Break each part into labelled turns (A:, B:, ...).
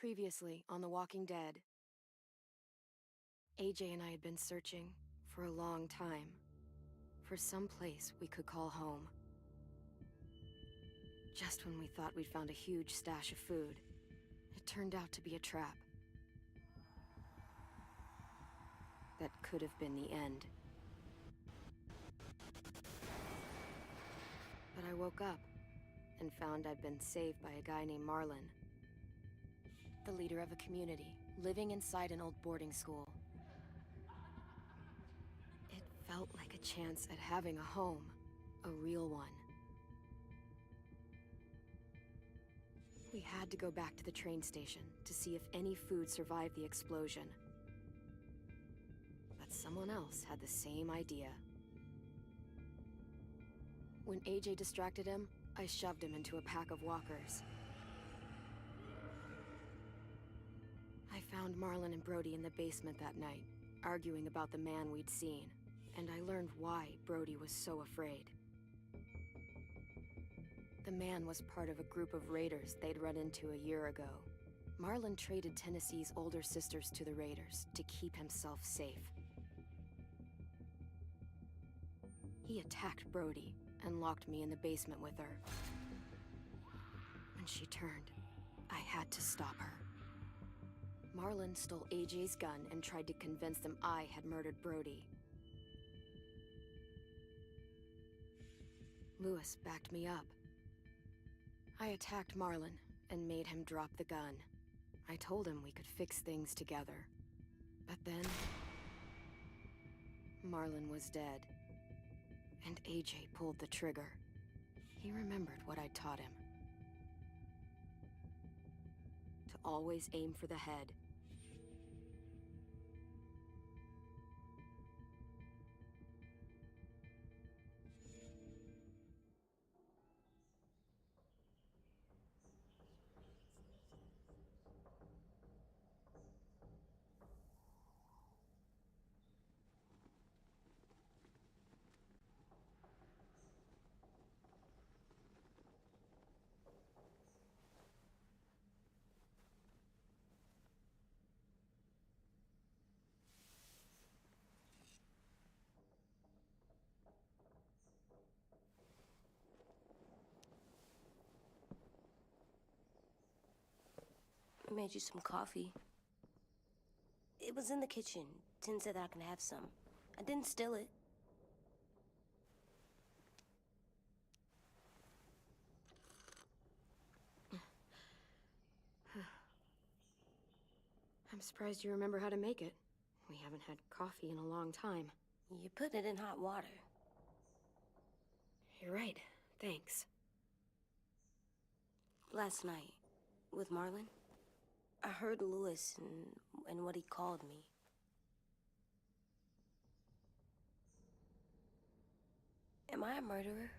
A: Previously on The Walking Dead, AJ and I had been searching for a long time for some place we could call home. Just when we thought we'd found a huge stash of food, it turned out to be a trap. That could have been the end. But I woke up and found I'd been saved by a guy named Marlon, the leader of a community living inside an old boarding school. It felt like a chance at having a home, a real one. We had to go back to the train station to see if any food survived the explosion. But someone else had the same idea. When AJ distracted him, I shoved him into a pack of walkers. I found Marlon and Brody in the basement that night, arguing about the man we'd seen, and I learned why Brody was so afraid. The man was part of a group of raiders they'd run into a year ago. Marlon traded Tennessee's older sisters to the raiders to keep himself safe. He attacked Brody and locked me in the basement with her. When she turned, I had to stop her. Marlon stole AJ's gun and tried to convince them I had murdered Brody. Lewis backed me up. I attacked Marlon and made him drop the gun. I told him we could fix things together. But then, Marlon was dead. And AJ pulled the trigger. He remembered what I'd taught him. To always aim for the head.
B: I made you some coffee. It was in the kitchen. Tin said that I can have some. I didn't steal it.
A: I'm surprised you remember how to make it. We haven't had coffee in a long time.
B: You put it in hot water.
A: You're right. Thanks.
B: Last night, with Marlon, I heard Lewis and what he called me. Am I a murderer?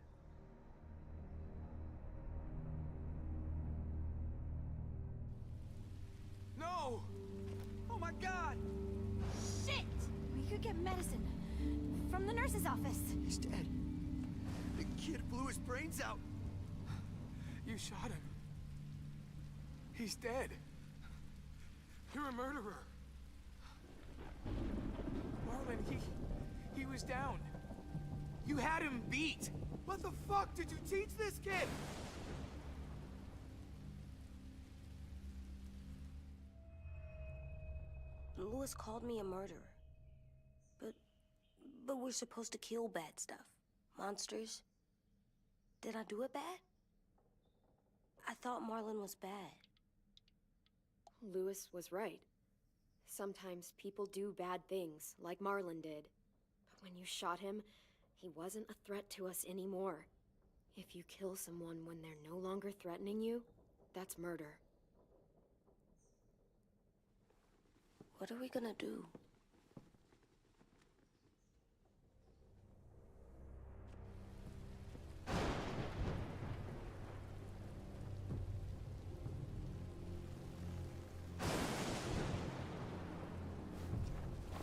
C: No! Oh my God!
D: Shit! We could get medicine from the nurse's office.
C: He's dead. The kid blew his brains out. You shot him. He's dead. You're a murderer. Marlon, he was down. You had him beat. What the fuck did you teach this kid?
B: Lewis called me a murderer. But we're supposed to kill bad stuff. Monsters. Did I do it bad? I thought Marlon was bad.
A: Lewis was right. Sometimes people do bad things, like Marlon did. But when you shot him, he wasn't a threat to us anymore. If you kill someone when they're no longer threatening you, that's murder.
B: What are we gonna do?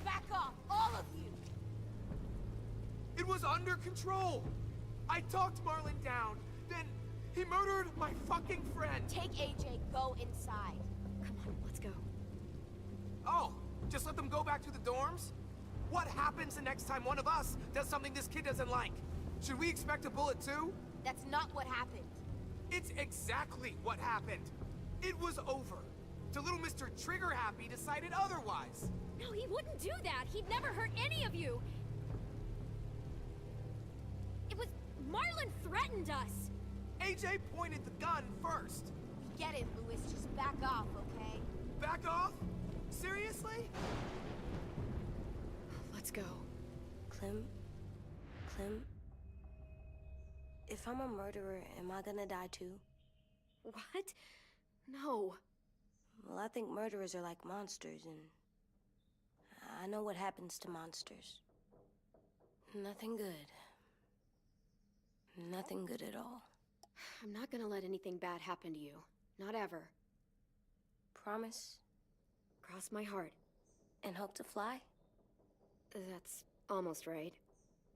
D: Back off, all of you!
C: It was under control. I talked Marlon down. Then he murdered my fucking friend.
D: Take AJ, go inside.
A: Come on,
C: Oh, just let them go back to the dorms? What happens the next time one of us does something this kid doesn't like? Should we expect a bullet too?
D: That's not what happened.
C: It's exactly what happened. It was over. Till little Mr. Trigger Happy decided otherwise.
D: No, he wouldn't do that. He'd never hurt any of you. It was... Marlon threatened us.
C: AJ pointed the gun first.
D: We get it, Louis. Just back off, okay?
C: Back off? Seriously?
A: Let's go.
B: Clem? If I'm a murderer, am I gonna die too?
A: What? No.
B: Well, I think murderers are like monsters, and I know what happens to monsters. Nothing good. Nothing good at all.
A: I'm not gonna let anything bad happen to you. Not ever.
B: Promise?
A: Cross my heart.
B: And hope to fly?
A: That's almost right.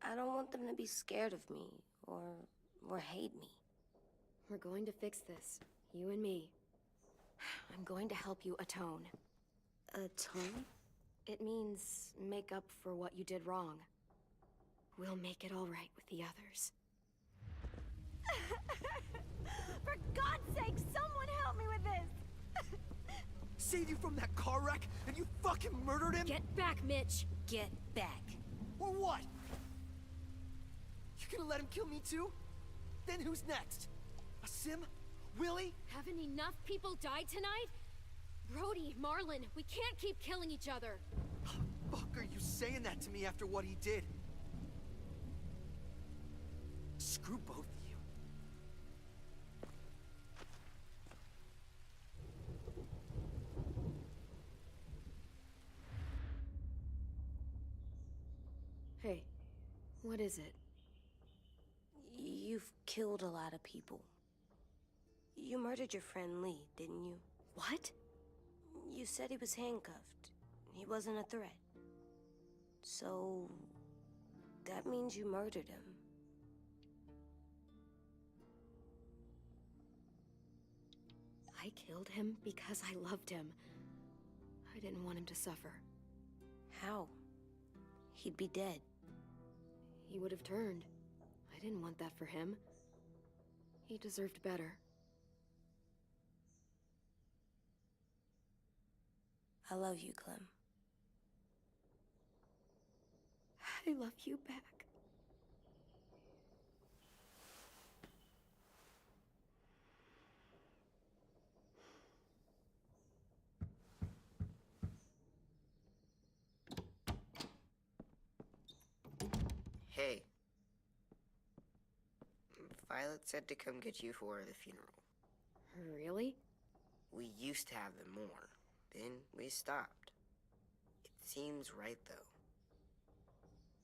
B: I don't want them to be scared of me, or hate me.
A: We're going to fix this. You and me. I'm going to help you atone.
B: Atone?
A: It means make up for what you did wrong. We'll make it all right with the others.
D: For God's sake, someone help me with this!
C: Saved you from that car wreck, and you fucking murdered him?
A: Get back, Mitch!
B: Get back.
C: Or what? You gonna let him kill me too? Then who's next? A Sim? Willie?
D: Haven't enough people died tonight? Brody, Marlon, we can't keep killing each other.
C: Fuck are you saying that to me after what he did? Screw both of you.
A: Hey, what is it?
B: You've killed a lot of people. You murdered your friend Lee, didn't you?
A: What?
B: You said he was handcuffed. He wasn't a threat. So... that means you murdered him.
A: I killed him because I loved him. I didn't want him to suffer.
B: How? He'd be dead.
A: He would have turned. I didn't want that for him. He deserved better.
B: I love you, Clem.
A: I love you back.
E: Hey. Violet said to come get you for the funeral.
A: Really?
E: We used to have them more. Then we stopped. It seems right, though.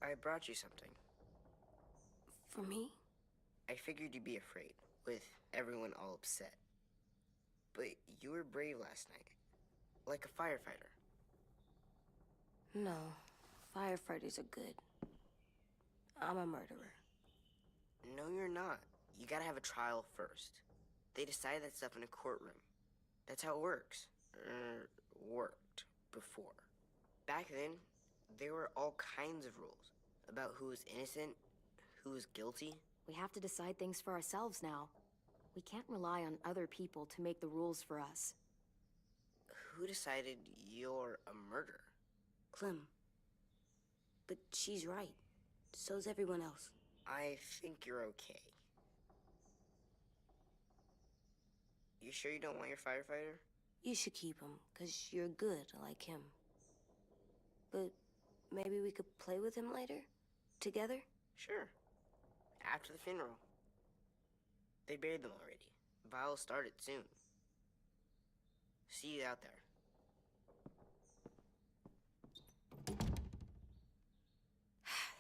E: I brought you something.
B: For me?
E: I figured you'd be afraid, with everyone all upset. But you were brave last night. Like a firefighter.
B: No. Firefighters are good. I'm a murderer.
E: No, you're not. You gotta have a trial first. They decide that stuff in a courtroom. That's how it works. Worked before. Back then, there were all kinds of rules about who was innocent, who was guilty.
A: We have to decide things for ourselves now. We can't rely on other people to make the rules for us.
E: Who decided you're a murderer?
B: Clem. But she's right. So's everyone else.
E: I think you're okay. You sure you don't want your firefighter?
B: You should keep him, 'cause you're good like him. But maybe we could play with him later? Together?
E: Sure. After the funeral. They buried them already. Vile'll start it soon. See you out there.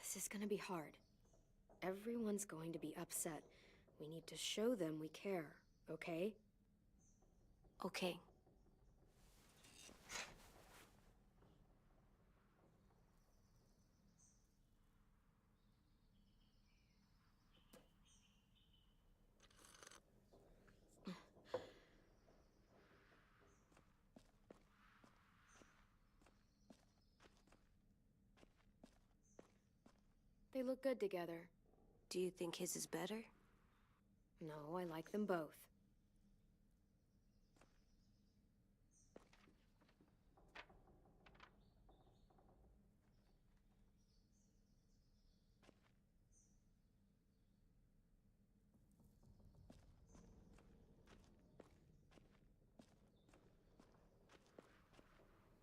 A: This is gonna be hard. Everyone's going to be upset. We need to show them we care, okay?
B: Okay.
A: They look good together.
B: Do you think his is better?
A: No, I like them both.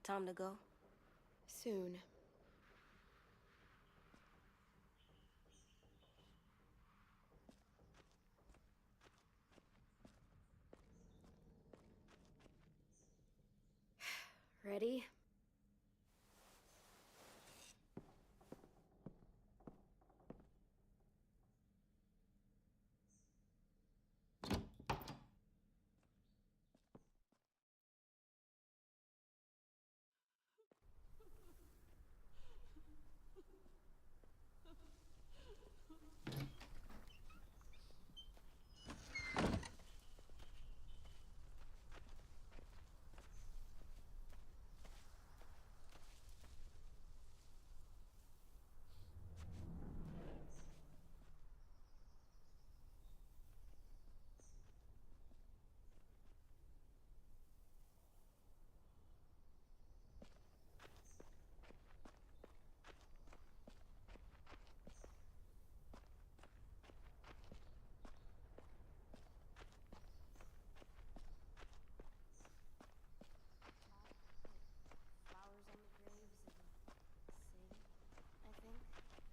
B: Time to go?
A: Soon. Ready?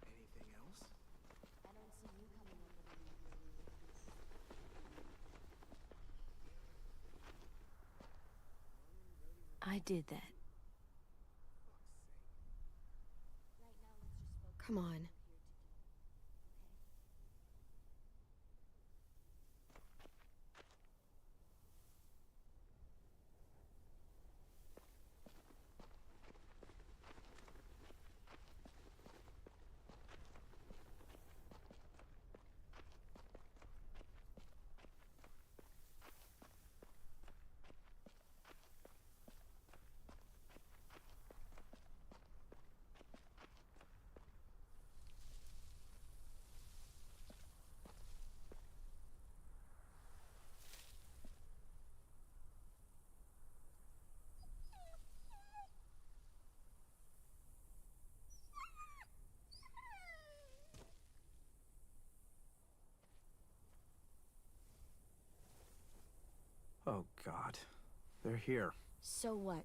C: Anything else?
B: I did that.
A: Come on.
C: Oh, God. They're here.
F: So what?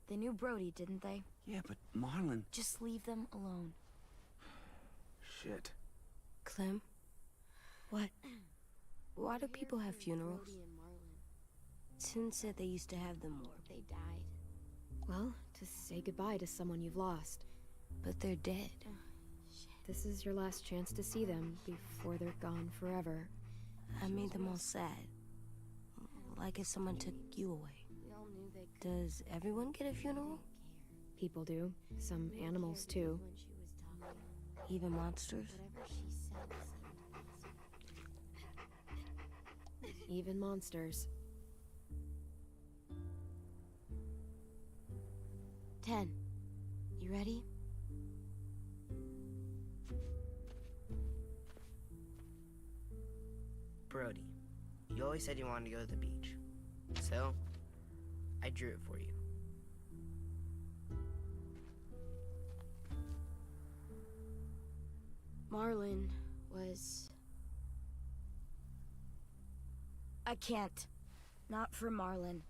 F: They knew Brody, didn't they?
C: Yeah, but Marlon...
F: Just leave them alone.
C: Shit.
B: Clem?
A: What?
B: Why do people have funerals?
F: Brody and Marlon,
B: Tin said they used to have them more,
F: they died.
A: Well, to say goodbye to someone you've lost.
B: but they're dead.
A: This is your last chance to see them before they're gone forever.
B: I made them all sad. Like if someone took you away.
F: We all knew they couldn't
B: Does everyone get a funeral?
F: care.
A: People do. Some animals, too.
F: When she was talking,
B: Even monsters?
F: whatever she said seemed possible.
A: Even monsters.
F: 10. You ready?
E: Brody, you always said you wanted to go to the beach. So, I drew it for you.
F: Marlon was... I can't. Not for Marlon.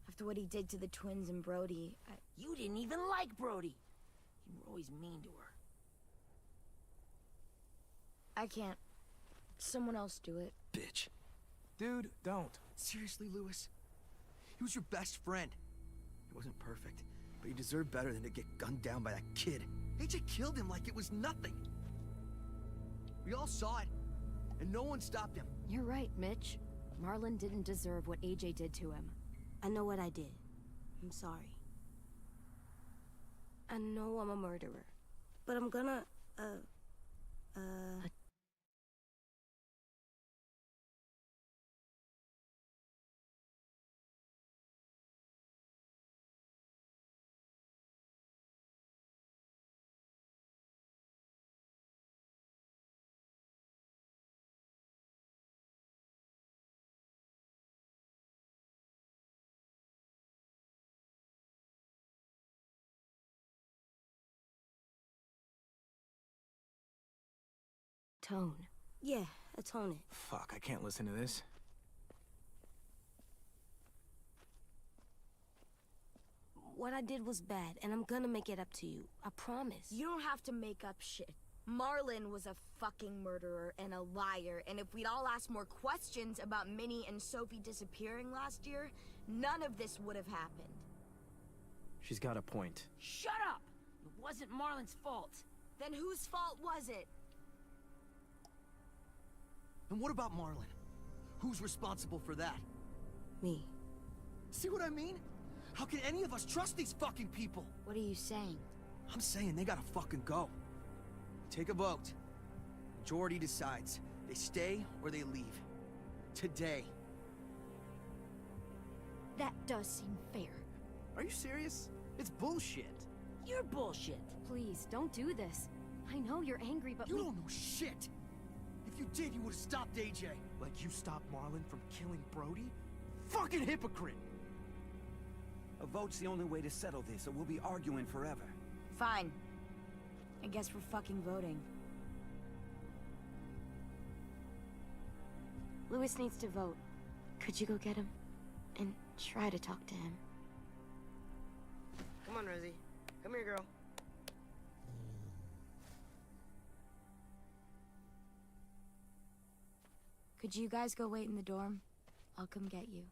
F: After what he did to the twins and Brody,
G: You didn't even like Brody. You were always mean to her.
F: I can't. Someone else do it.
C: Bitch. Dude, don't.
H: Seriously, Lewis? He was your best friend. He wasn't perfect, but he deserved better than to get gunned down by that kid. AJ killed him like it was nothing. We all saw it, and no one stopped him.
A: You're right, Mitch. Marlon didn't deserve what AJ did to him.
B: I know what I did. I'm sorry. I know I'm a murderer. But I'm gonna,
F: atone.
B: Yeah, atone it.
C: Fuck, I can't listen to this.
B: What I did was bad, and I'm gonna make it up to you. I promise.
F: You don't have to make up shit. Marlon was a fucking murderer and a liar, and if we'd all asked more questions about Minnie and Sophie disappearing last year, none of this would have happened.
I: She's got a point.
G: Shut up! It wasn't Marlon's fault.
F: Then whose fault was it?
H: And what about Marlon? Who's responsible for that?
B: Me.
H: See what I mean? How can any of us trust these fucking people?
F: What are you saying?
H: I'm saying they gotta fucking go. Take a vote. Majority decides. They stay or they leave. Today.
D: That does seem fair.
I: Are you serious? It's bullshit.
G: You're bullshit.
D: Please, don't do this. I know you're angry, but
H: You
D: we...
H: don't know shit! If you did, you would've stopped AJ.
I: Like you stopped Marlon from killing Brody? Fucking hypocrite!
J: A vote's the only way to settle this, or we'll be arguing forever.
F: Fine. I guess we're fucking voting.
A: Louis needs to vote. Could you go get him? And try to talk to him.
E: Come on, Rosie. Come here, girl.
F: Could you guys go wait in the dorm? I'll come get you.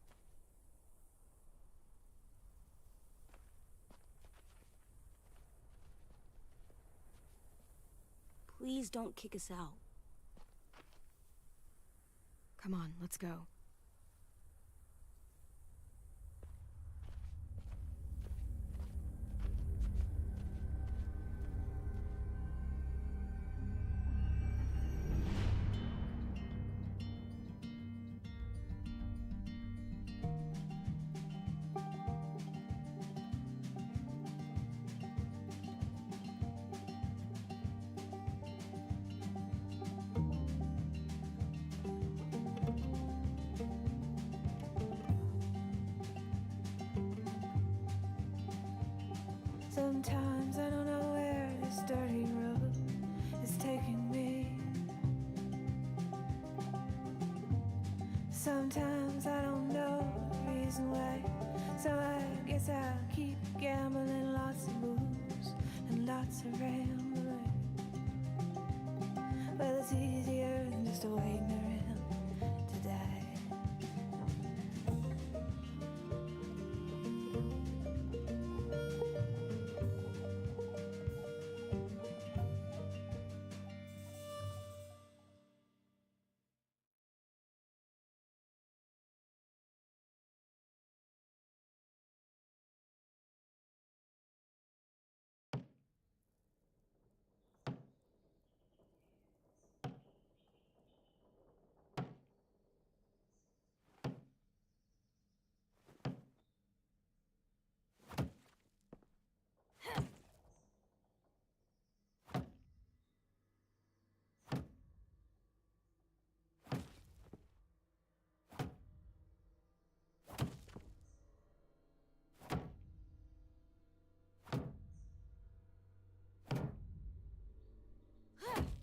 B: Please don't kick us out.
F: Come on, let's go.
K: Sometimes I don't know where this dirty road is taking me. Sometimes I don't know the reason why, so I guess I'll keep gambling, lots of moves and lots of rambling. Well, it's easier than just waiting around to die.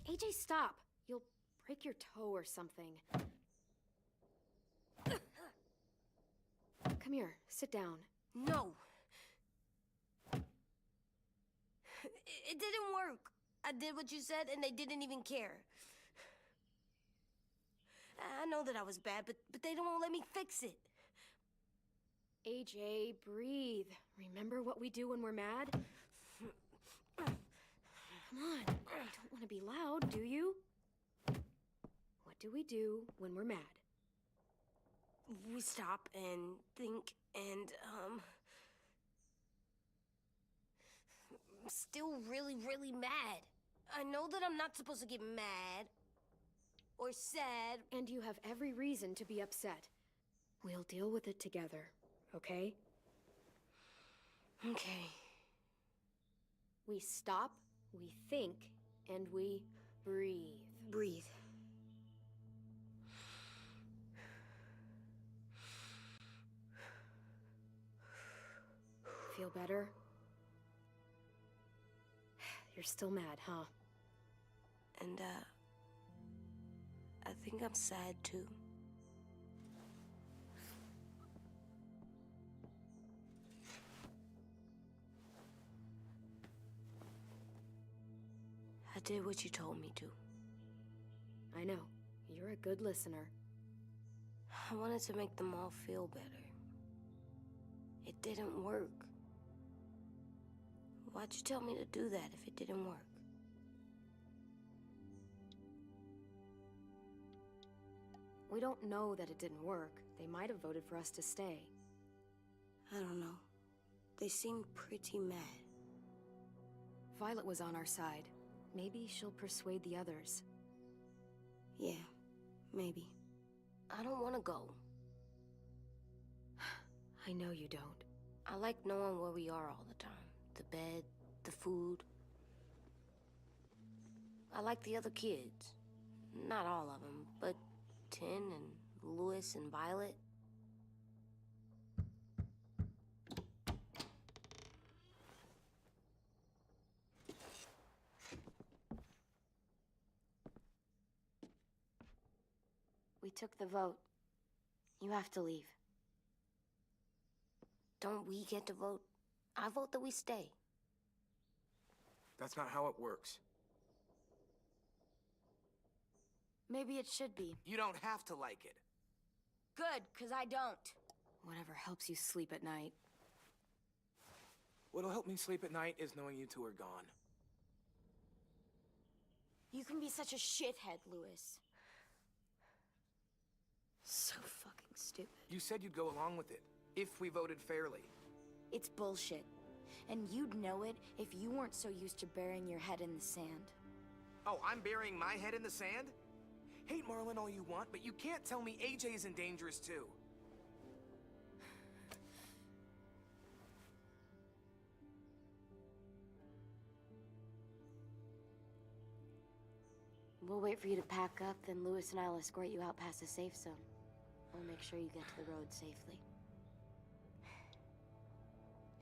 D: AJ, stop. You'll break your toe or something. Come here, sit down.
B: No. It didn't work. I did what you said, and they didn't even care. I know that I was bad, but they don't let me fix it.
D: AJ, breathe. Remember what we do when we're mad? Come on, you don't want to be loud, do you? What do we do when we're mad?
B: We stop and think and, I'm still really, really mad. I know that I'm not supposed to get mad or sad.
D: And you have every reason to be upset. We'll deal with it together, okay?
B: Okay.
D: We stop, we think, and we breathe.
B: Breathe.
D: Feel better? You're still mad, huh?
B: And, I think I'm sad too. I did what you told me to.
A: I know. You're a good listener.
B: I wanted to make them all feel better. It didn't work. Why'd you tell me to do that if it didn't work?
A: We don't know that it didn't work. They might have voted for us to stay.
B: I don't know. They seemed pretty mad.
A: Violet was on our side. Maybe she'll persuade the others.
B: Yeah, maybe. I don't want to go.
A: I know you don't.
B: I like knowing where we are all the time. The bed, the food. I like the other kids. Not all of them, but Tin and Louis and Violet. We took the vote. You have to leave. Don't we get to vote? I vote that we stay.
C: That's not how it works.
F: Maybe it should be.
C: You don't have to like it.
F: Good, because I don't.
A: Whatever helps you sleep at night.
C: What'll help me sleep at night is knowing you two are gone.
F: You can be such a shithead, Louis.
A: So fucking stupid.
C: You said you'd go along with it, if we voted fairly.
F: It's bullshit. And you'd know it if you weren't so used to burying your head in the sand.
C: Oh, I'm burying my head in the sand? Hate Marlin all you want, but you can't tell me AJ's in dangerous too.
B: We'll wait for you to pack up, then Louis and I'll escort you out past the safe zone. We'll make sure you get to the road safely.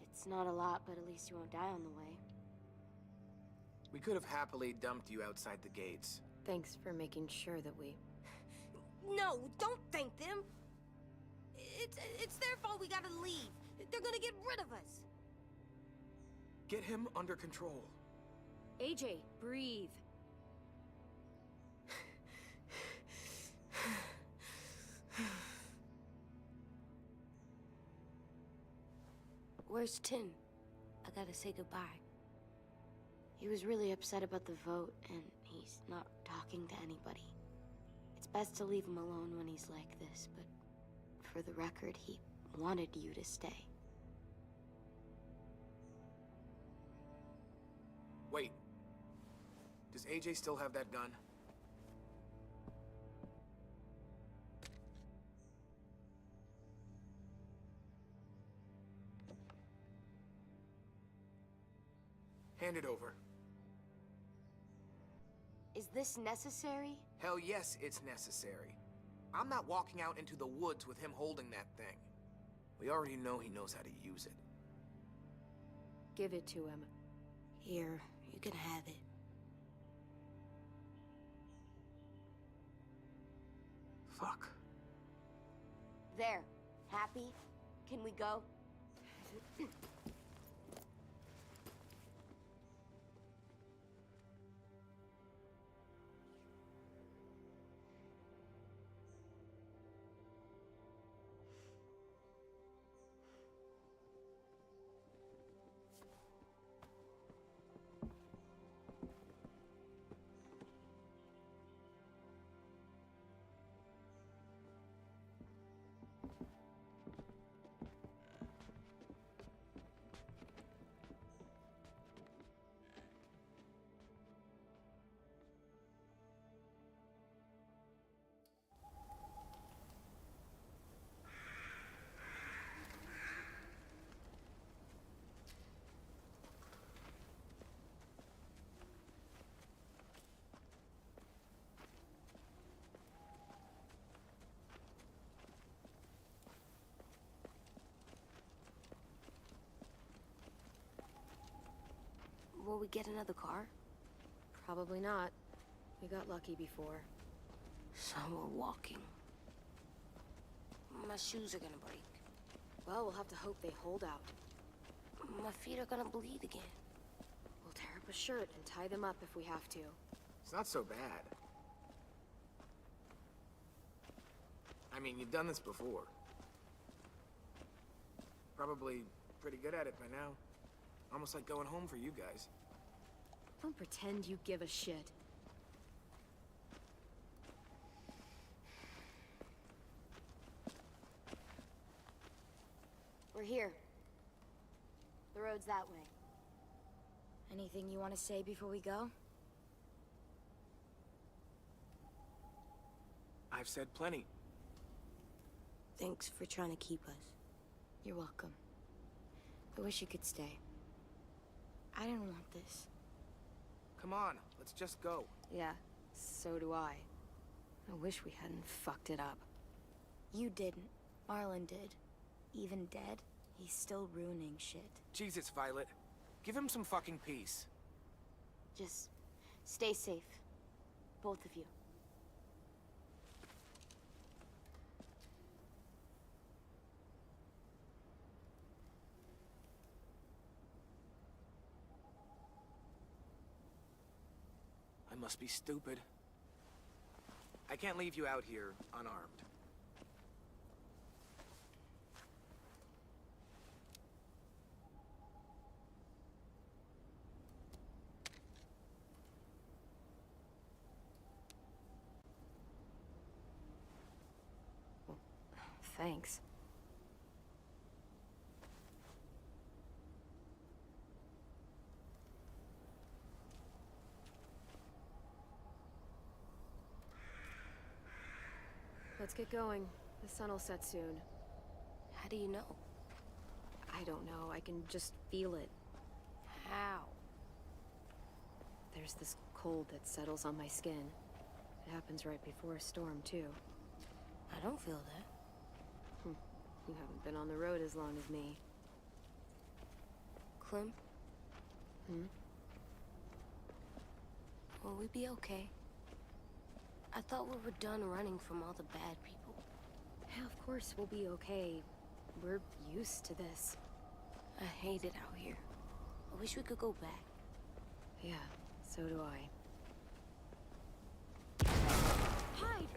B: It's not a lot, but at least you won't die on the way.
C: We could have happily dumped you outside the gates.
A: Thanks for making sure that we...
F: No, don't thank them. It's their fault we gotta leave. They're gonna get rid of us.
C: Get him under control.
A: AJ, breathe.
B: Where's Tin? I gotta say goodbye. He was really upset about the vote, and he's not talking to anybody. It's best to leave him alone when he's like this, but for the record, he wanted you to stay.
C: Wait. Does AJ still have that gun? Hand it over.
B: Is this necessary?
C: Hell yes, it's necessary. I'm not walking out into the woods with him holding that thing. We already know he knows how to use it.
A: Give it to him.
B: Here, you can have it.
C: Fuck.
B: There. Happy? Can we go? Will we get another car?
A: Probably not. We got lucky before.
B: So we're walking. My shoes are gonna break.
A: Well, we'll have to hope they hold out.
B: My feet are gonna bleed again.
A: We'll tear up a shirt and tie them up if we have to.
C: It's not so bad. I mean, you've done this before. Probably pretty good at it by now. Almost like going home for you guys.
A: Don't pretend you give a shit.
F: We're here. The road's that way. Anything you want to say before we go?
C: I've said plenty.
B: Thanks for trying to keep us.
F: You're welcome. I wish you could stay. I didn't want this.
C: Come on, let's just go.
A: Yeah, so do I. I wish we hadn't fucked it up.
F: You didn't. Marlon did. Even dead, he's still ruining shit.
C: Jesus, Violet. Give him some fucking peace.
F: Just stay safe. Both of you.
C: I must be stupid. I can't leave you out here unarmed.
A: Thanks. Let's get going. The sun will set soon.
B: How do you know?
A: I don't know. I can just feel it.
B: How?
A: There's this cold that settles on my skin. It happens right before a storm, too.
B: I don't feel that.
A: You haven't been on the road as long as me.
B: Clem? Will we be okay? I thought we were done running from all the bad people.
A: Yeah, of course we'll be okay. We're used to this.
B: I hate it out here. I wish we could go back.
A: Yeah, so do I.
F: Hide!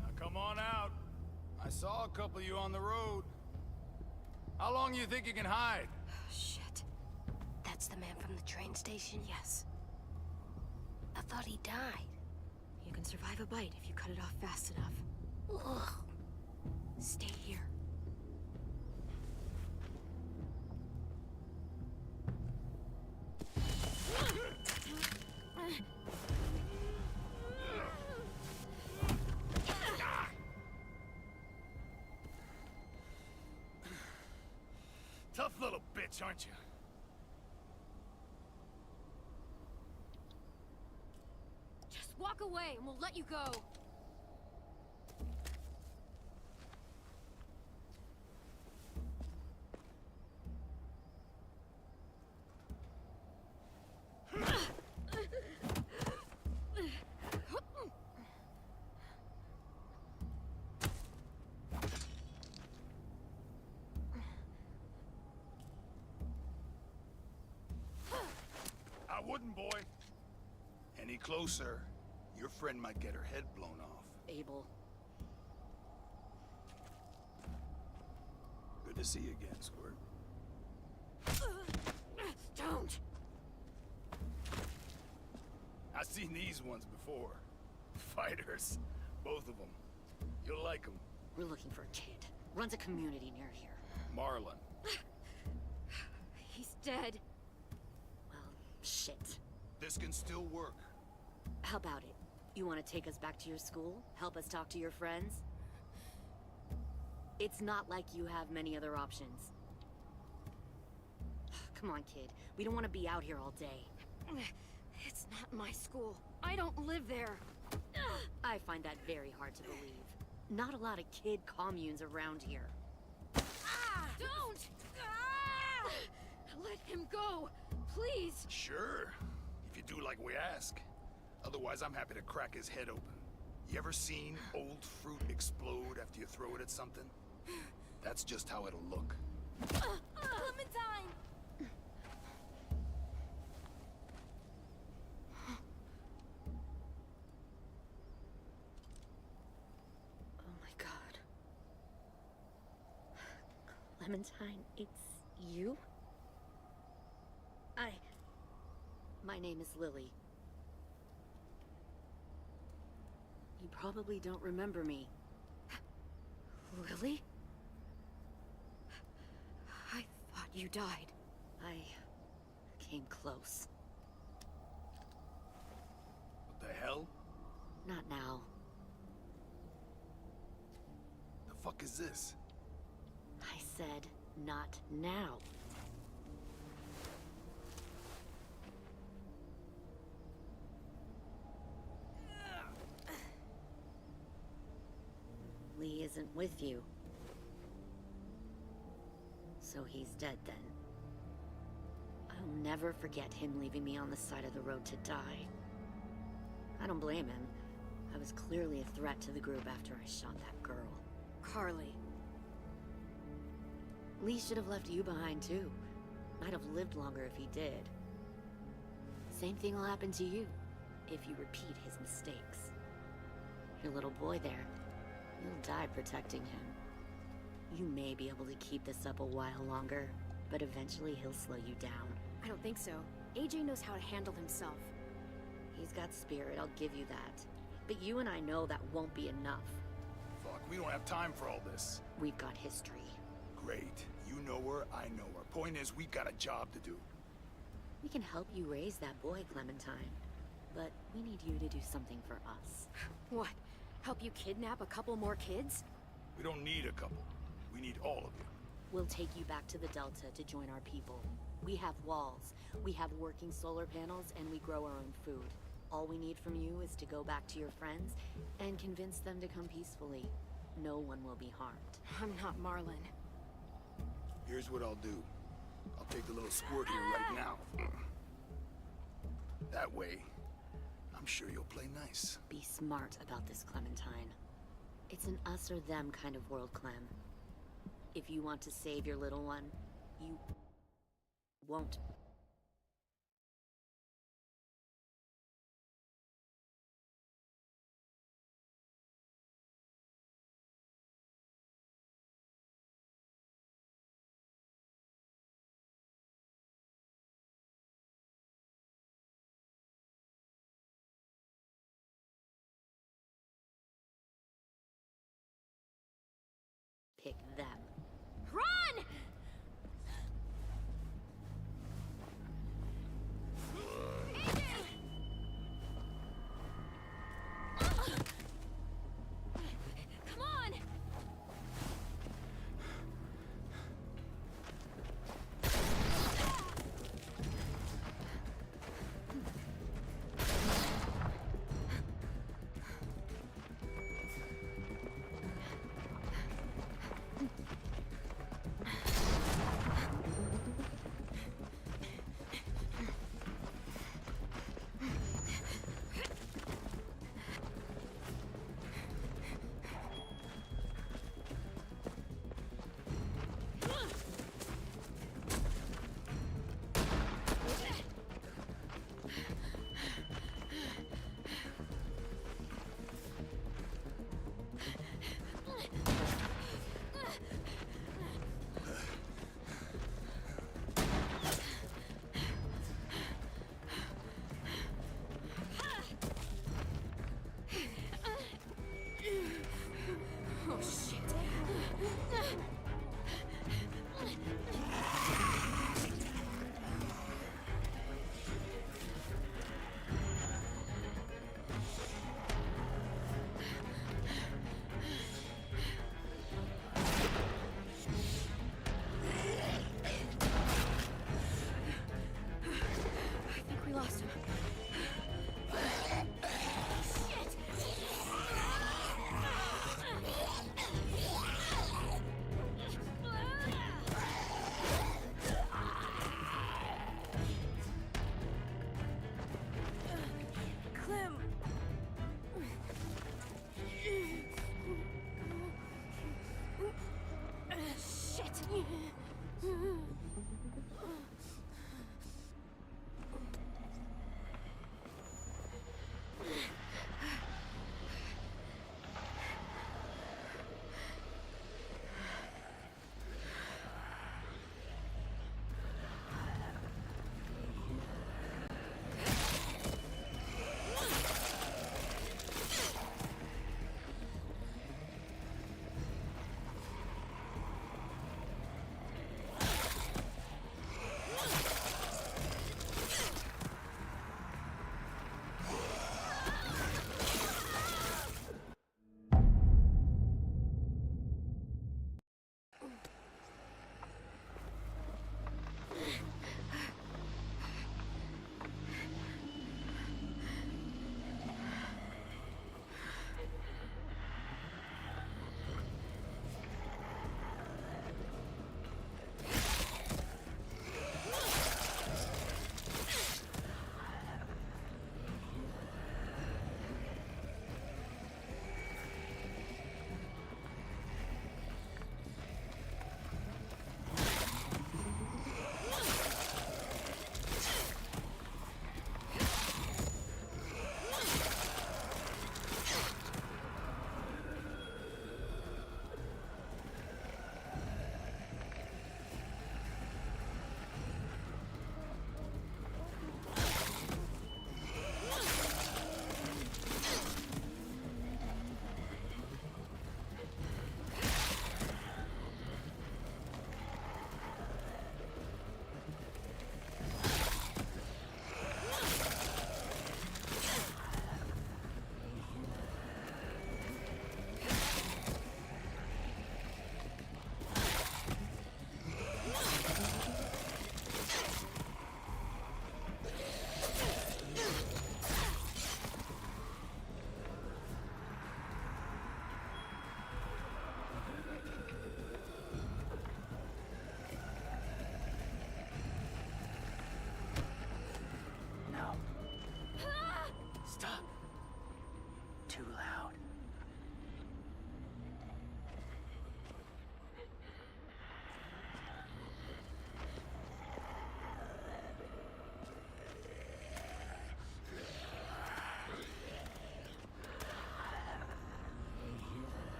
L: Now come on out. I saw a couple of you on the road. How long you think you can hide?
A: Shit.
B: That's the man from the train station?
A: Yes.
B: I thought he died.
A: You can survive a bite if you cut it off fast enough.
B: Ugh.
A: Stay here.
L: Tough little bitch, aren't you?
A: Just walk away and we'll let you go.
L: I wouldn't, boy. Any closer, your friend might get her head blown off.
A: Abel.
L: Good to see you again, Squirt.
A: Don't!
L: I've seen these ones before. Fighters. Both of them. You'll like them.
G: We're looking for a kid. Runs a community near here.
L: Marlon.
A: He's dead.
G: Well, shit.
L: This can still work.
G: How about it? You want to take us back to your school? Help us talk to your friends? It's not like you have many other options. Come on, kid. We don't want to be out here all day.
A: It's not my school. I don't live there.
G: I find that very hard to believe. not a lot of kid communes around here.
D: Don't! Let him go, please!
L: Sure, if you do like we ask. Otherwise, I'm happy to crack his head open. You ever seen old fruit explode after you throw it at something? That's just how it'll look.
F: Clementine!
G: Oh my god. Clementine, it's you? My name is Lily. You probably don't remember me.
A: Lily? I thought you died.
G: I came close.
L: What the hell?
G: Not now.
L: The fuck is this?
G: I said, not now. Lee isn't with you. So he's dead then. I'll never forget him leaving me on the side of the road to die. I don't blame him. I was clearly a threat to the group after I shot that girl.
A: Carly.
G: Lee should have left you behind too. Might have lived longer if he did. Same thing will happen to you, if you repeat his mistakes. Your little boy there, you'll die protecting him. You may be able to keep this up a while longer, but eventually he'll slow you down.
A: I don't think so. AJ knows how to handle himself.
G: He's got spirit, I'll give you that. But you and I know that won't be enough.
L: Fuck, we don't have time for all this.
G: We've got history.
L: Great. You know her, I know her. Point is, we got a job to do.
G: We can help you raise that boy, Clementine. But we need you to do something for us.
A: What? Help you kidnap a couple more kids?
L: We don't need a couple. We need all of you.
G: We'll take you back to the Delta to join our people. We have walls, we have working solar panels, and we grow our own food. All we need from you is to go back to your friends and convince them to come peacefully. No one will be harmed.
A: I'm not Marlon.
L: Here's what I'll do. I'll take the little squirt here right now. That way, I'm sure you'll play nice.
G: Be smart about this, Clementine. It's an us or them kind of world, Clem. If you want to save your little one, you won't. Pick them.
A: Run! Come on!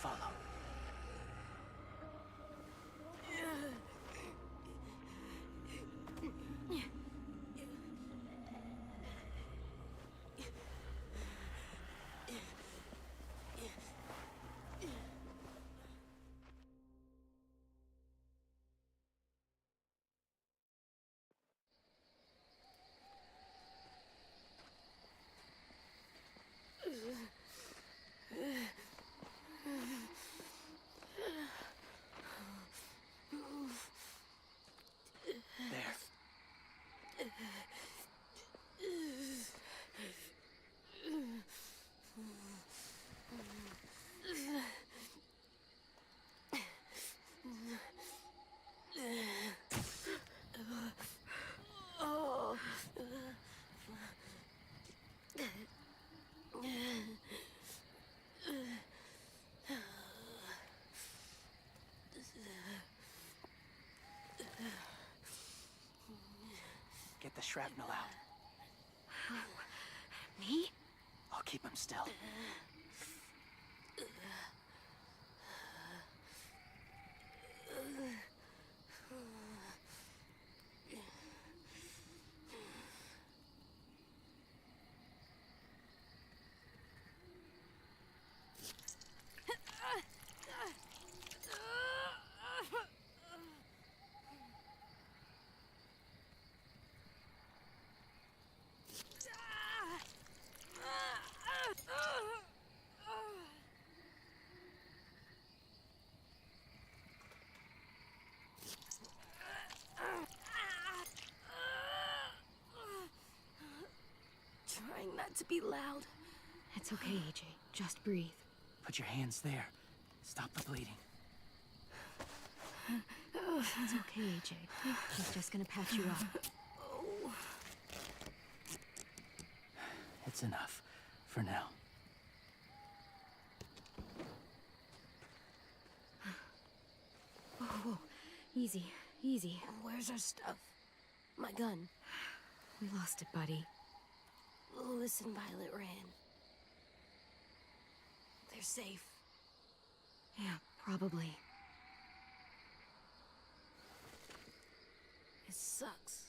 I: follow. Get the shrapnel out.
D: Me?
I: I'll keep him still.
B: Trying not to be loud.
D: It's okay, AJ. Just breathe.
I: Put your hands there. Stop the bleeding.
D: It's okay, AJ. He's just gonna patch you up.
B: Oh.
I: It's enough. For now.
D: Whoa, whoa. Easy, easy.
B: Where's our stuff? My gun.
D: We lost it, buddy.
B: Lewis and Violet ran. They're safe.
D: Yeah, probably.
B: It sucks.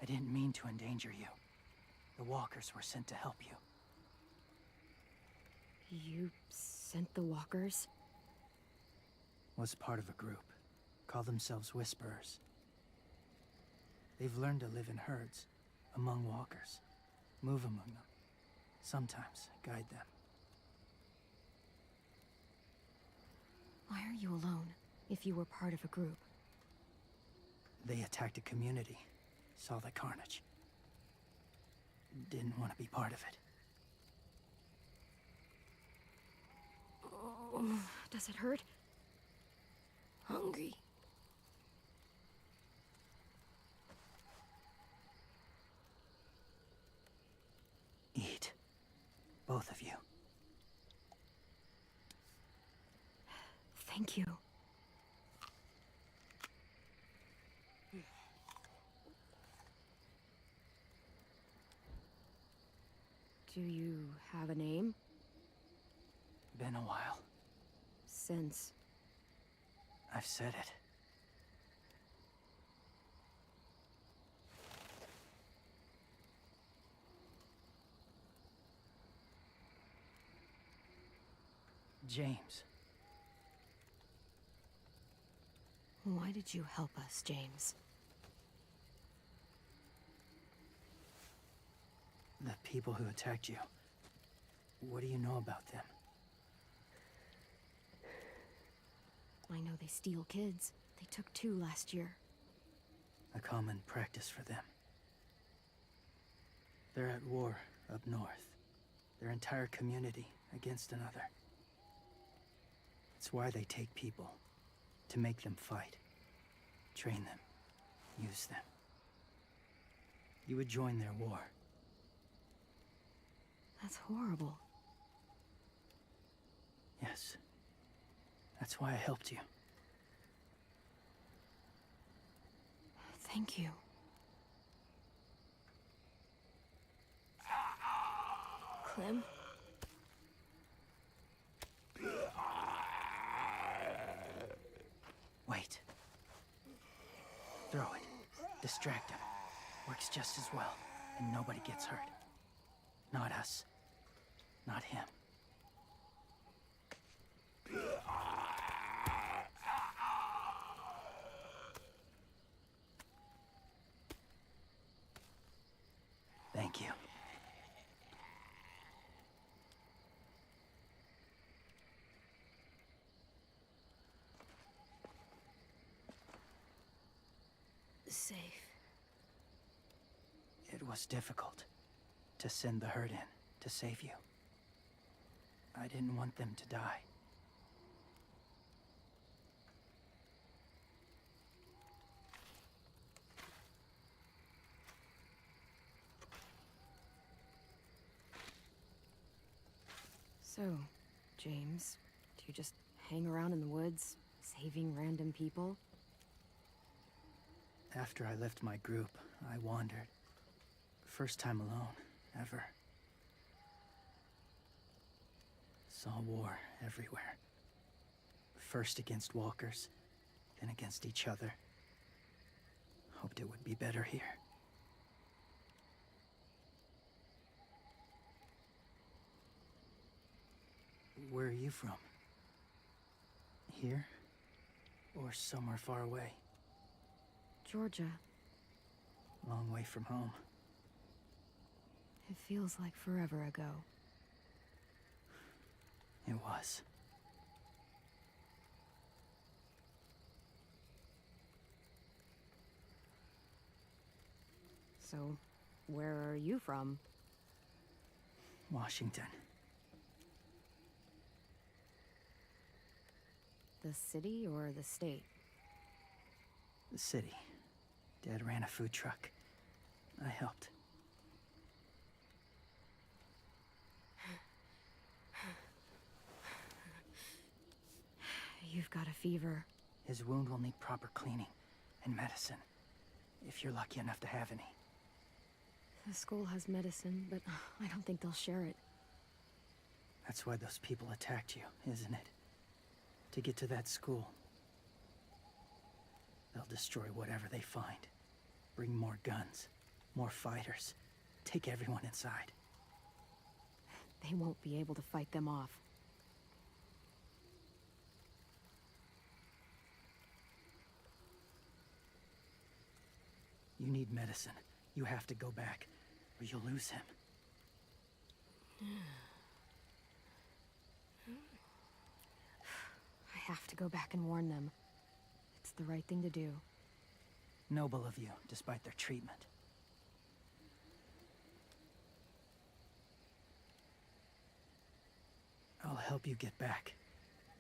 I: I didn't mean to endanger you. The walkers were sent to help you.
D: You sent the walkers?
I: Was part of a group. Call themselves Whisperers. They've learned to live in herds, among walkers. Move among them. Sometimes guide them.
D: Why are you alone, if you were part of a group?
I: They attacked a community. Saw the carnage. Didn't want to be part of it.
D: Does it hurt?
B: Hungry.
I: Eat. Both of you.
D: Thank you. Do you have a name?
I: Been a while.
D: Since...
I: I've said it. James.
D: Why did you help us, James?
I: The people who attacked you. What do you know about them?
D: I know they steal kids. They took 2 last year.
I: A common practice for them. They're at war up north. Their entire community against another. It's why they take people. To make them fight. Train them. Use them. You would join their war.
D: That's horrible.
I: Yes. That's why I helped you.
D: Thank you. Clem?
I: Wait. Throw it. Distract him. Works just as well, and nobody gets hurt. Not us. Not him. Thank you.
D: Safe.
I: It was difficult to send the herd in to save you. I didn't want them to die.
D: So, James, do you just hang around in the woods, saving random people?
I: After I left my group, I wandered. First time alone, ever. Saw war everywhere. First against walkers, then against each other. Hoped it would be better here. Where are you from? Here? Or somewhere far away?
D: Georgia.
I: Long way from home.
D: It feels like forever ago.
I: It was.
D: So, where are you from?
I: Washington.
D: The city or the state?
I: The city. Dad ran a food truck. I helped.
D: You've got a fever.
I: His wound will need proper cleaning and medicine. If you're lucky enough to have any.
D: The school has medicine, but I don't think they'll share it.
I: That's why those people attacked you, isn't it? To get to that school. They'll destroy whatever they find. Bring more guns, more fighters. Take everyone inside.
D: They won't be able to fight them off.
I: You need medicine. You have to go back, or you'll lose him.
D: I have to go back and warn them. It's the right thing to do.
I: Noble of you, despite their treatment. I'll help you get back,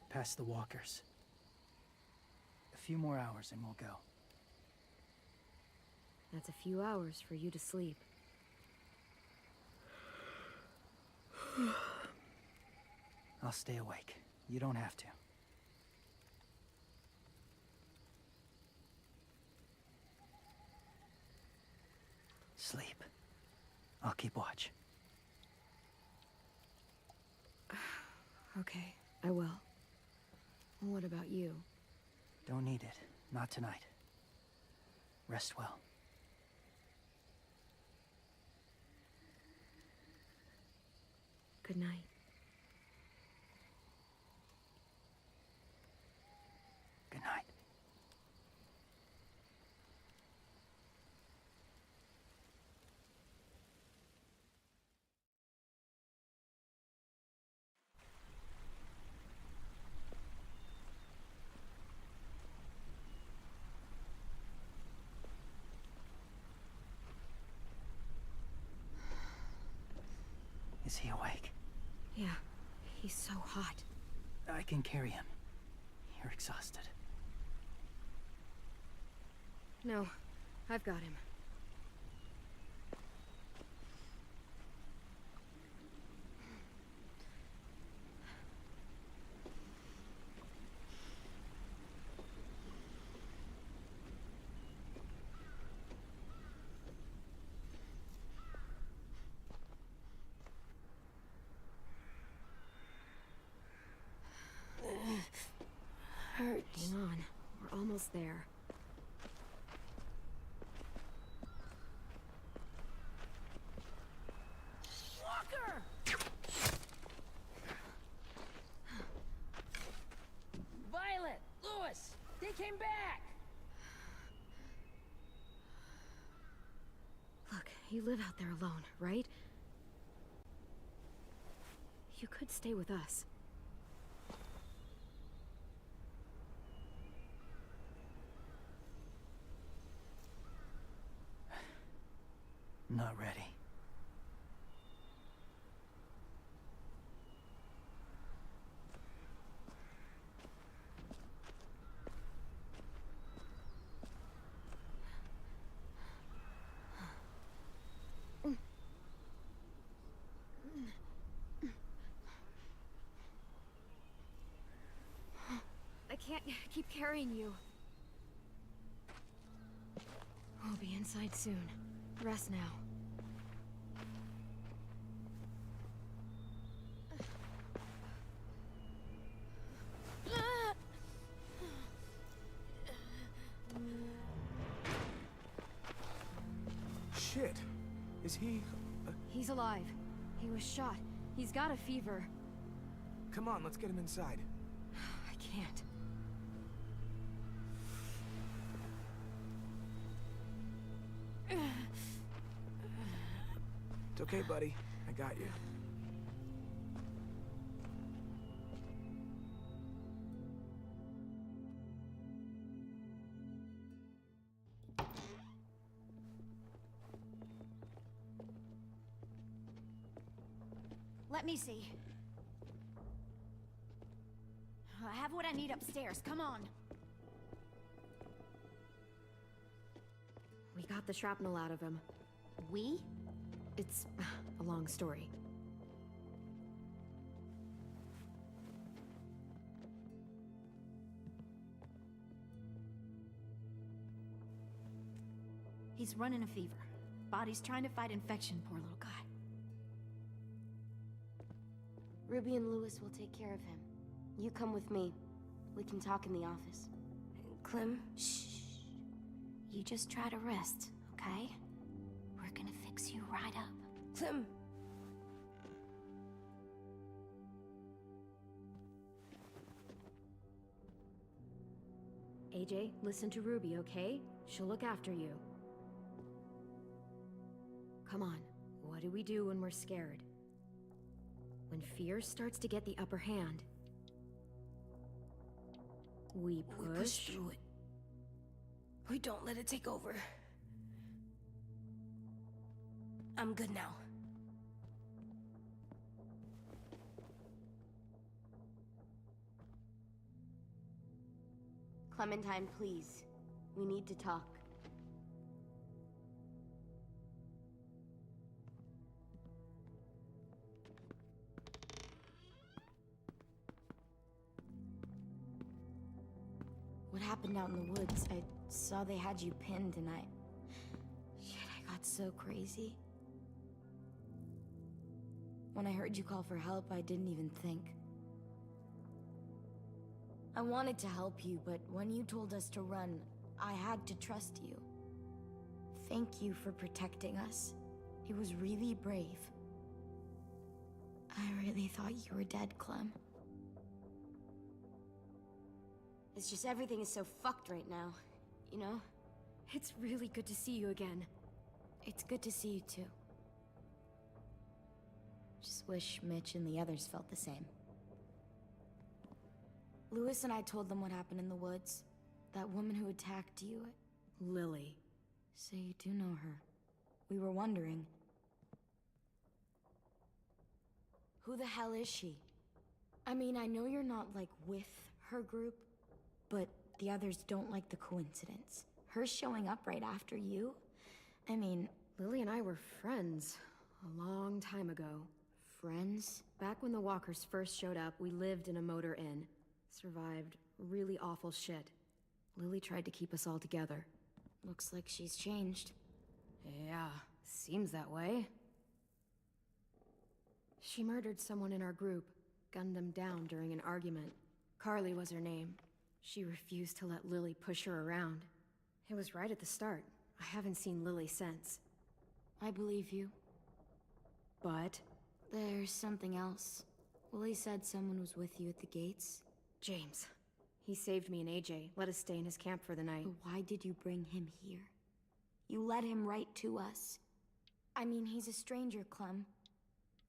I: past the walkers. A few more hours and we'll go.
D: That's a few hours for you to sleep.
I: I'll stay awake. You don't have to. Sleep. I'll keep watch.
D: Okay, I will. What about you?
I: Don't need it. Not tonight. Rest well.
D: Good night.
I: Good night. Is he awake?
D: Yeah, he's so hot.
I: I can carry him. You're exhausted.
D: No, I've got him.
B: Hurts.
D: Hang on, we're almost there.
F: Walker!
M: Violet! Lewis! They came back!
D: Look, you live out there alone, right? You could stay with us.
I: Not ready.
D: I can't keep carrying you. We'll be inside soon. Rest now.
C: Shit. Is he...
D: He's alive. He was shot. He's got a fever.
C: Come on, let's get him inside.
D: I can't.
C: It's okay, buddy. I got you.
N: Let me see. I have what I need upstairs. Come on.
D: We got the shrapnel out of him.
N: We?
D: It's a long story.
N: He's running a fever. Body's trying to fight infection, poor little guy.
B: Ruby and Lewis will take care of him. You come with me. We can talk in the office. Clem?
N: Shh. You just try to rest, okay? We're gonna fix you right up.
B: Clem!
D: AJ, listen to Ruby, okay? She'll look after you. Come on, what do we do when we're scared? When fear starts to get the upper hand, we push
B: through it. We don't let it take over. I'm good now. Clementine, please. We need to talk.
F: What happened out in the woods? I saw they had you pinned and Shit, I got so crazy. When I heard you call for help, I didn't even think. I wanted to help you, but when you told us to run, I had to trust you. Thank you for protecting us. It was really brave. I really thought you were dead, Clem.
B: It's just everything is so fucked right now, you know?
D: It's really good to see you again.
F: It's good to see you too. Just wish Mitch and the others felt the same. Lewis and I told them what happened in the woods. That woman who attacked you.
D: Lily.
F: So you do know her. We were wondering. Who the hell is she? I mean, I know you're not, like, with her group, But the others don't like the coincidence. Her showing up right after you? I mean,
A: Lily and I were friends a long time ago.
F: friends?
A: Back when the walkers first showed up, we lived in a motor inn. Survived really awful shit. Lily tried to keep us all together.
F: Looks like she's changed.
A: Yeah, seems that way. She murdered someone in our group, gunned them down during an argument. Carly was her name. She refused to let Lily push her around. It was right at the start. I haven't seen Lily since.
F: I believe you.
A: But
F: There's something else. Willie said someone was with you at the gates.
A: James. He saved me and AJ, let us stay in his camp for the night.
F: But why did you bring him here? You led him right to us. I mean, he's a stranger, Clem.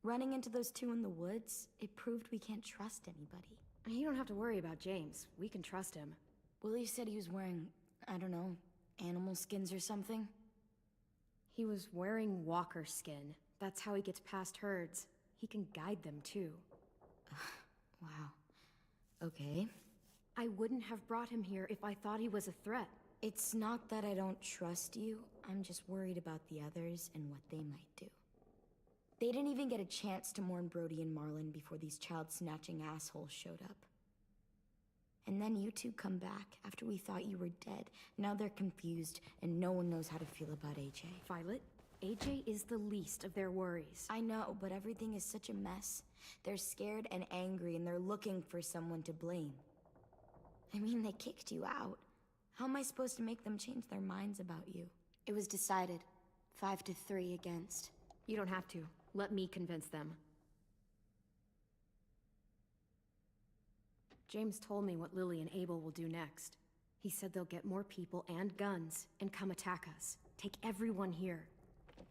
F: Running into those two in the woods, it proved we can't trust anybody.
A: You don't have to worry about James. We can trust him.
F: Willie said he was wearing, I don't know, animal skins or something.
A: He was wearing walker skin. That's how he gets past herds. He can guide them, too.
F: Wow. Okay.
A: I wouldn't have brought him here if I thought he was a threat.
F: It's not that I don't trust you. I'm just worried about the others and what they might do. They didn't even get a chance to mourn Brody and Marlon before these child-snatching assholes showed up. And then you two come back after we thought you were dead. Now they're confused, and no one knows how to feel about AJ.
A: Violet, AJ is the least of their worries.
F: I know, but everything is such a mess. They're scared and angry, and they're looking for someone to blame. I mean, they kicked you out. How am I supposed to make them change their minds about you?
N: It was decided. 5-3 against.
A: You don't have to. Let me convince them. James told me what Lily and Abel will do next. He said they'll get more people and guns and come attack us. Take everyone here.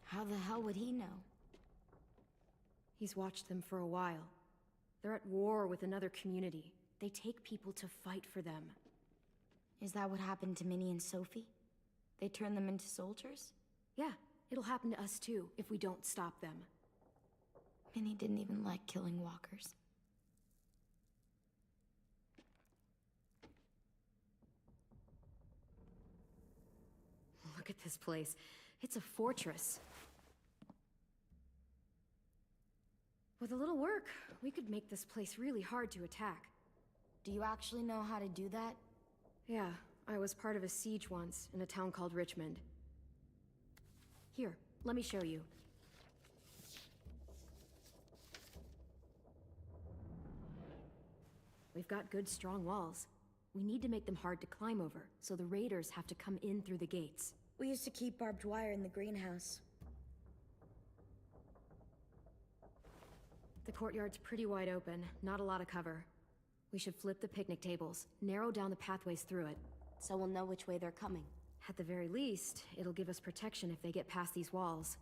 F: How the hell would he know?
A: He's watched them for a while. They're at war with another community. They take people to fight for them.
F: Is that what happened to Minnie and Sophie? They turned them into soldiers?
A: Yeah, it'll happen to us too, if we don't stop them.
F: Minnie didn't even like killing walkers.
A: Look at this place. It's a fortress. With a little work, we could make this place really hard to attack.
F: Do you actually know how to do that?
A: Yeah, I was part of a siege once, in a town called Richmond. Here, let me show you. We've got good, strong walls. We need to make them hard to climb over, so the raiders have to come in through the gates.
F: We used to keep barbed wire in the greenhouse.
A: The courtyard's pretty wide open, not a lot of cover. We should flip the picnic tables, narrow down the pathways through it.
F: So we'll know which way they're coming.
A: At the very least, it'll give us protection if they get past these walls.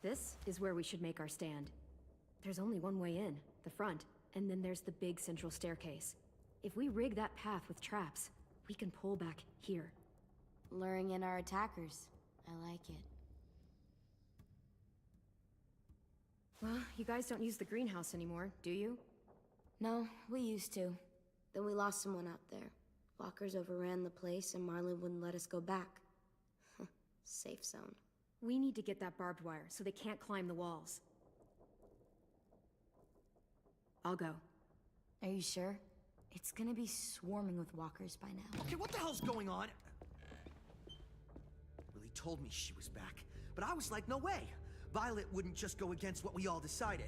A: This is where we should make our stand. There's only one way in, the front, and then there's the big central staircase. If we rig that path with traps, we can pull back here.
F: Luring in our attackers. I like it.
A: Well, you guys don't use the greenhouse anymore, do you?
F: No, we used to. Then we lost someone out there. Walkers overran the place and Marlon wouldn't let us go back. Safe zone.
A: We need to get that barbed wire so they can't climb the walls. I'll go.
F: Are you sure? It's gonna be swarming with walkers by now.
H: Okay, what the hell's going on? Lily told me she was back, but I was like, no way. Violet wouldn't just go against what we all decided.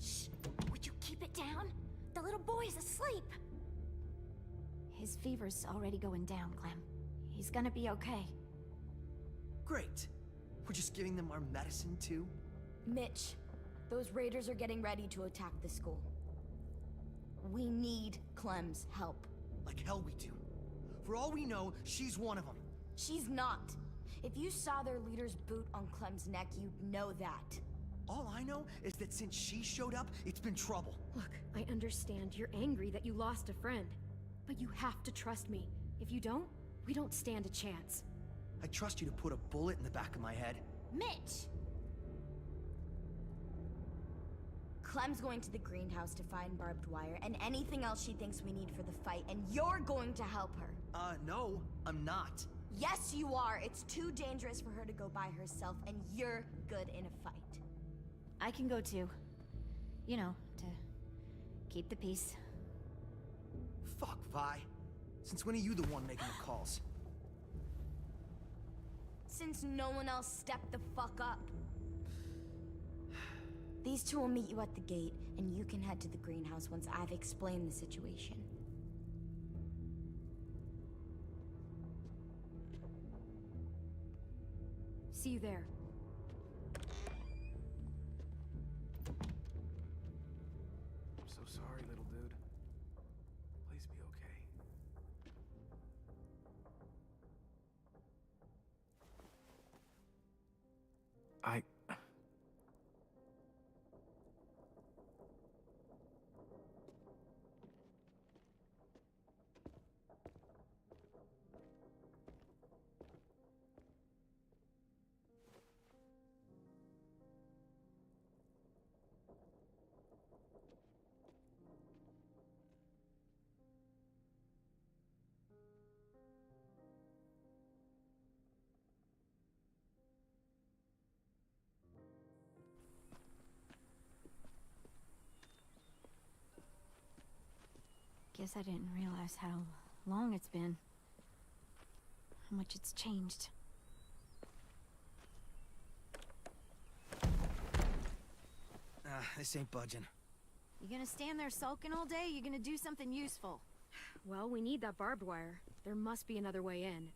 N: Shh! Would you keep it down? The little boy's asleep! His fever's already going down, Clem. He's gonna be okay.
H: Great. We're just giving them our medicine, too?
F: Mitch, those raiders are getting ready to attack the school. We need Clem's help.
H: Like hell we do. For all we know, she's one of them.
F: She's not. If you saw their leader's boot on Clem's neck, you'd know that.
H: All I know is that since she showed up, it's been trouble.
A: Look, I understand you're angry that you lost a friend. But you have to trust me. If you don't, we don't stand a chance.
H: I trust you to put a bullet in the back of my head.
N: Mitch!
F: Clem's going to the greenhouse to find barbed wire and anything else she thinks we need for the fight, and you're going to help her.
H: No, I'm not.
F: Yes, you are. It's too dangerous for her to go by herself, and you're good in a fight.
N: I can go too. You know, to keep the peace.
H: Fuck, Vi. Since when are you the one making the calls?
F: Since no one else stepped the fuck up. These two will meet you at the gate, and you can head to the greenhouse once I've explained the situation.
D: See you there.
C: I'm so sorry, little dude. Please be okay.
N: Guess I didn't realize how long it's been. How much it's changed.
H: This ain't budging.
N: You gonna stand there sulking all day? You gonna do something useful?
D: Well, we need that barbed wire. There must be another way in.